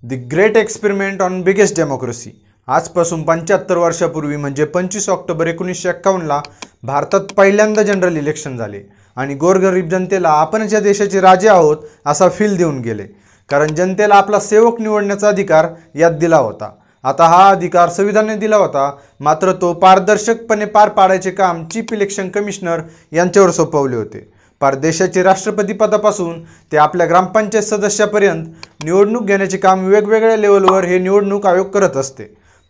The great experiment on biggest democracy. आजपासून 75 वर्षापूर्वी म्हणजे 25 ऑक्टोबर 1951ला भारतात पहिल्यांदा जनरल इलेक्शन झाले आणि गोरगरीब जनतेला आपण ज्या देशाचे राजे आहोत असा फील देऊन गेले, कारण जनतेला आपला सेवक निवडण्याचा अधिकार यात दिला होता। आता हा अधिकार संविधानाने दिला होता, मात्र तो पारदर्शकपणे पार पाडायचे काम चीफ इलेक्शन कमिशनर यांच्यावर सोपवले होते। परदेशाचे राष्ट्रपती पदापासून ते आपल्या ग्रामपंचायत सदस्यापर्यंत निवडणूक घेण्याचे काम वेगवेगळ्या लेवलवर हे निवडणूक आयोग करत असते।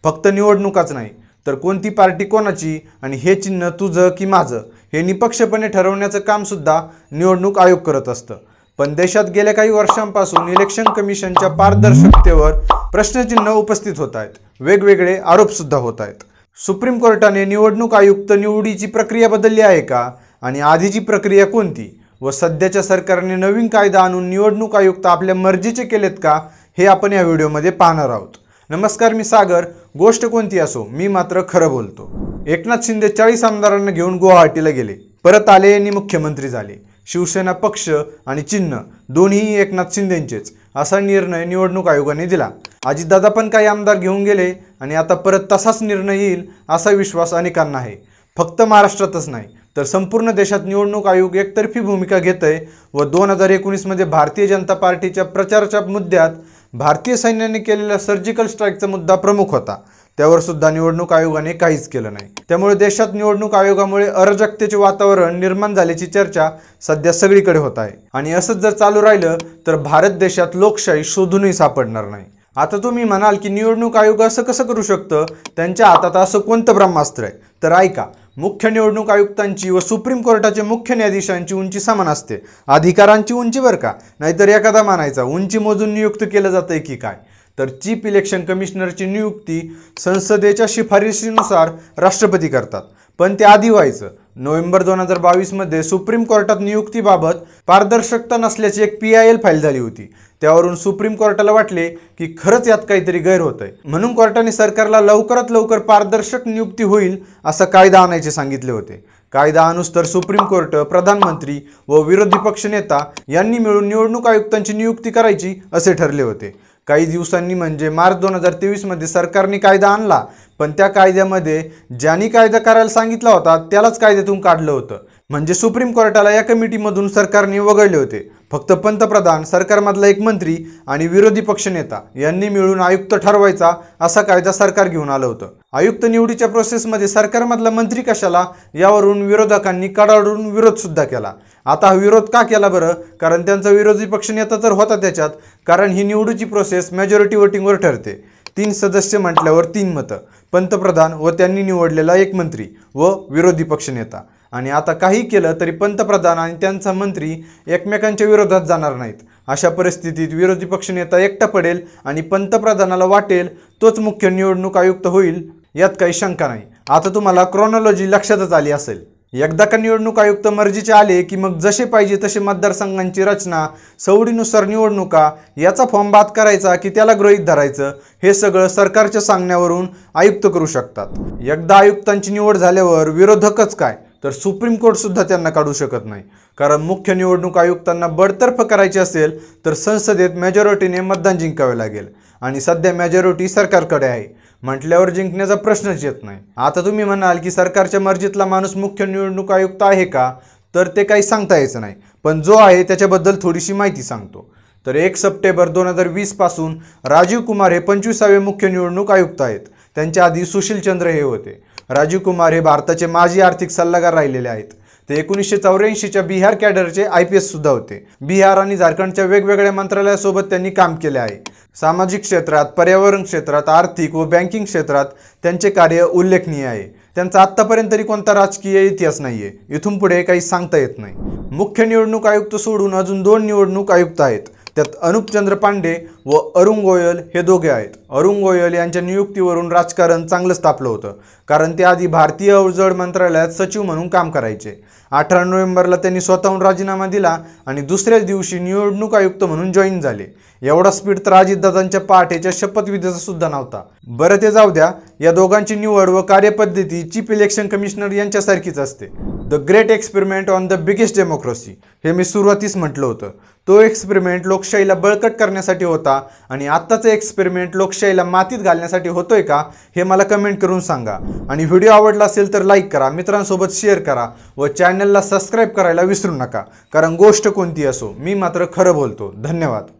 फक्त निवडणूकच नाही तर कोणती पार्टी कोणाची आणि हे चिन्ह तुझं की माझं हे निपक्षपणे ठरवण्याचं काम सुद्धा निवडणूक आयोग करत असतं। पण देशात गेल्या काही वर्षांपासून इलेक्शन कमिशनच्या पारदर्शकतेवर प्रश्नचिन्ह उपस्थित होत आहेत, वेगवेगळे आरोप सुद्धा होत आहेत। सुप्रीम कोर्टाने निवडणूक आयुक्त निवडीची प्रक्रिया बदलली आहे का आणि आधीची प्रक्रिया कोणती व सध्याच्या सरकारने नवीन कायदा आणून निवडणूक आयुक्त आपल्या मर्जीचे केलेत का हे आपण या व्हिडिओमध्ये पाहणार आहोत। नमस्कार, मी सागर। गोष्ट कोणती असो, मी मात्र खरं बोलतो। एकनाथ शिंदे 40 आमदारांना घेऊन गुवाहाटीला गेले, परत आले आणि मुख्यमंत्री झाले। शिवसेना पक्ष आणि चिन्ह दोन्ही एकनाथ शिंदेंचेच असा निर्णय निवडणूक आयोगाने दिला। अजितदादा पण काही आमदार घेऊन गेले आणि आता परत तसाच निर्णय येईल असा विश्वास अनेकांना आहे। फक्त महाराष्ट्रातच नाही तर संपूर्ण देशात निवडणूक आयोग एकतर्फी भूमिका घेतोय व 2019 मध्ये भारतीय जनता पार्टीच्या प्रचाराच्या मुद्द्यात भारतीय सैन्याने केलेल्या सर्जिकल स्ट्राईकचा मुद्दा प्रमुख होता, त्यावर सुद्धा निवडणूक आयोगाने काहीच केलं नाही। त्यामुळे देशात निवडणूक आयोगामुळे अराजकतेचे वातावरण निर्माण झाल्याची चर्चा सध्या सगळीकडे होत आहे आणि असंच जर चालू राहिलं तर भारत देशात लोकशाही शोधूनही सापडणार नाही। आता तुम्ही म्हणाल की निवडणूक आयोग असं कसं करू शकतं, त्यांच्या हातात असं कोणतं ब्रह्मास्त्र आहे? तर ऐका, मुख्य निवडणूक आयुक्तांची व सुप्रीम कोर्टाचे मुख्य न्यायाधीशांची उंची समान असते, अधिकारांची उंची बरं का, नाहीतर एखादा मानायचा उंची मोजून नियुक्त केलं जातंय की काय। तर चीफ इलेक्शन कमिशनरची नियुक्ती संसदेच्या शिफारशीनुसार राष्ट्रपती करतात, पण ते आधी व्हायचं। नोव्हेंबर 2022 मध्ये सुप्रीम कोर्टात नियुक्तीबाबत पारदर्शकता नसल्याची एक PIL फाईल झाली होती। त्यावरून सुप्रीम कोर्टाला वाटले की खरंच यात काहीतरी गैर होतंय, म्हणून कोर्टाने सरकारला लवकरात लवकर पारदर्शक नियुक्ती होईल असा कायदा आणायचे सांगितले होते। कायदा आणूस तर सुप्रीम कोर्ट, प्रधानमंत्री व विरोधी पक्ष नेता यांनी मिळून निवडणूक आयुक्तांची नियुक्ती करायची असे ठरले होते। काही दिवसांनी म्हणजे मार्च 2023 मध्ये सरकारने कायदा आणला, पण त्या कायद्यामध्ये ज्यांनी कायदा करायला सांगितला होता त्यालाच कायद्यातून काढलं होतं। म्हणजे सुप्रीम कोर्टाला या कमिटीमधून सरकारने वगळले होते। फक्त पंतप्रधान, सरकारमधला एक मंत्री आणि विरोधी पक्षनेता यांनी मिळून आयुक्त ठरवायचा असा कायदा सरकार घेऊन आलं होतं। आयुक्त निवडीच्या प्रोसेसमध्ये सरकारमधला मंत्री कशाला यावरून विरोधकांनी कडाडून विरोध सुद्धा केला। आता हा विरोध का केला बरं? कारण त्यांचा विरोधी पक्षनेता तर होता त्याच्यात, कारण ही निवडीची प्रोसेस मेजॉरिटी वोटिंगवर ठरते। 3 सदस्य म्हटल्यावर 3 मतं, पंतप्रधान व त्यांनी निवडलेला एक मंत्री व विरोधी पक्षनेता। आणि आता काही केलं तरी पंतप्रधान आणि त्यांचा मंत्री एकमेकांच्या विरोधात जाणार नाहीत। अशा परिस्थितीत विरोधी पक्षनेता एकटा पडेल आणि पंतप्रधानाला वाटेल तोच मुख्य निवडणूक आयुक्त होईल, यात काही शंका नाही। आता तुम्हाला क्रोनॉलॉजी लक्षातच आली असेल। एकदा का निवडणूक आयुक्त मर्जीचे आले की मग जसे पाहिजे तसे मतदारसंघांची रचना, सवडीनुसार निवडणुका, याचा फॉर्म बाद करायचा की त्याला गृहीत धरायचं हे सगळं सरकारच्या सांगण्यावरून आयुक्त करू शकतात। एकदा आयुक्तांची निवड झाल्यावर विरोधकच काय तर सुप्रीम कोर्ट सुद्धा त्यांना काढू शकत नाही, कारण मुख्य निवडणूक आयुक्तांना बडतर्फ करायचे असेल तर संसदेत मेजॉरिटीने मतदान जिंकावे लागेल आणि सध्या मेजॉरिटी सरकारकडे आहे म्हटल्यावर जिंकण्याचा प्रश्नच येत नाही। आता तुम्ही म्हणाल की सरकारच्या मर्जीतला माणूस मुख्य निवडणूक आयुक्त आहे का, तर ते काही सांगता यायचं नाही, पण जो आहे त्याच्याबद्दल थोडीशी माहिती सांगतो। तर 1 सप्टेंबर 2020 पासून राजीव कुमार हे 25वे मुख्य निवडणूक आयुक्त आहेत। त्यांच्या आधी सुशील चंद्र हे होते। राजीव कुमार हे भारताचे माजी आर्थिक सल्लागार राहिलेले आहेत। ते 1984च्या बिहार कॅडरचे IPS सुद्धा होते। बिहार आणि झारखंडच्या वेगवेगळ्या मंत्रालयासोबत त्यांनी काम केले आहे। सामाजिक क्षेत्रात, पर्यावरण क्षेत्रात, आर्थिक व बँकिंग क्षेत्रात त्यांचे कार्य उल्लेखनीय आहे। त्यांचा आत्तापर्यंत तरी कोणता राजकीय इतिहास नाहीये, इथून पुढे काही सांगता येत नाही। मुख्य निवडणूक आयुक्त सोडून अजून 2 निवडणूक आयुक्त आहेत, त्यात अनुप चंद्र पांडे व अरुण गोयल हे दोघे आहेत। अरुण गोयल यांच्या नियुक्तीवरून राजकारण चांगलंच तापलं होतं, कारण ते आधी भारतीय अवजड मंत्रालयात सचिव म्हणून काम करायचे। 18 नोव्हेंबरला त्यांनी स्वतःहून राजीनामा दिला आणि दुसऱ्याच दिवशी निवडणूक आयुक्त म्हणून जॉईन झाले। एवढा स्पीड तर अजितदादांच्या पहाटेच्या शपथविधीचा सुद्धा नव्हता। बरं, ते जाऊ द्या, या दोघांची निवड व कार्यपद्धती चीफ इलेक्शन कमिशनर यांच्यासारखीच असते। The great experiment on the biggest democracy हे मी सुरुवातीस म्हटलं होतं। तो एक्सपेरिमेंट लोकशाहीला बळकट करण्यासाठी होता का आणि आत्ताचं एक्सपेरिमेंट लोकशाहीला मातीत घालण्यासाठी होतोय का हे मला कमेंट करून सांगा। आणि व्हिडिओ आवडला असेल तर लाईक करा, मित्रांसोबत शेअर करा व चॅनलला सबस्क्राईब करायला विसरू नका, कारण गोष्ट कोणती असो मी मात्र खरं बोलतो। धन्यवाद।